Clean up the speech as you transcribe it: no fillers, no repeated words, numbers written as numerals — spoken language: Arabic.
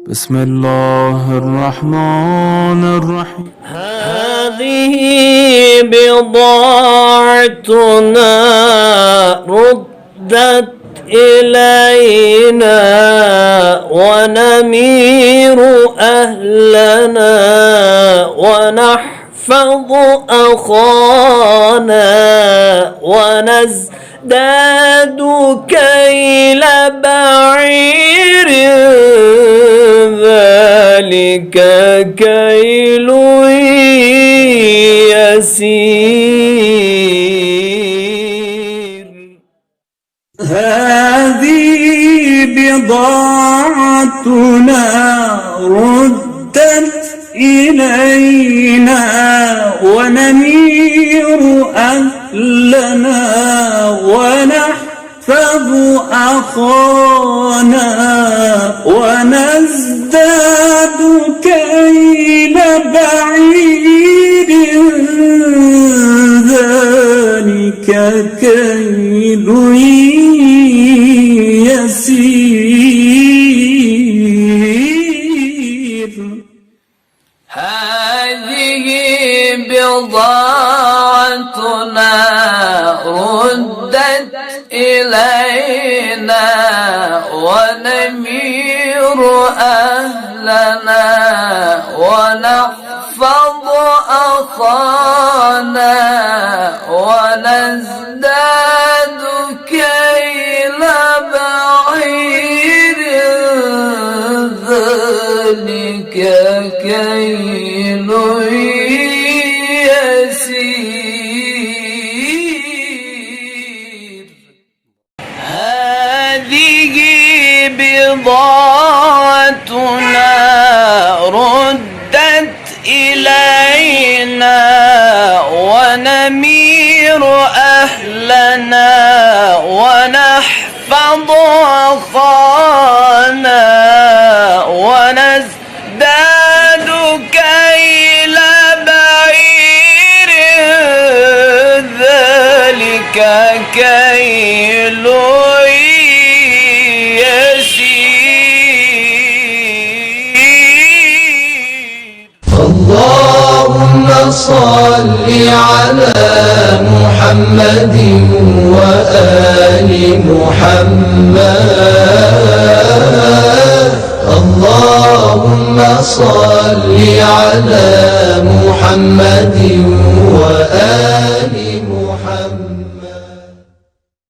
بسم الله الرحمن الرحيم. هذه بضاعتنا ردت إلينا ونمير أهلنا ونحفظ أخانا ونزداد كيل بعير ذلك كيل يسير. هذه بضاعتنا ردت إلينا ونمير أهلنا ونحفظ أخانا ونزداد كيل بعير ذلك كيل يسير. هذه بضاعتنا ردت إلينا ونمير أهلنا ونحفظ أخانا ونزداد كيل بعير ذلك كيل يسير. هذه بضاعتنا ردت إلينا ونمير أهلنا ونحفظ أخانا ونزداد كيل بعير ذلك كيل اللهم صل على محمد وآل محمد. اللهم صل على محمد وآل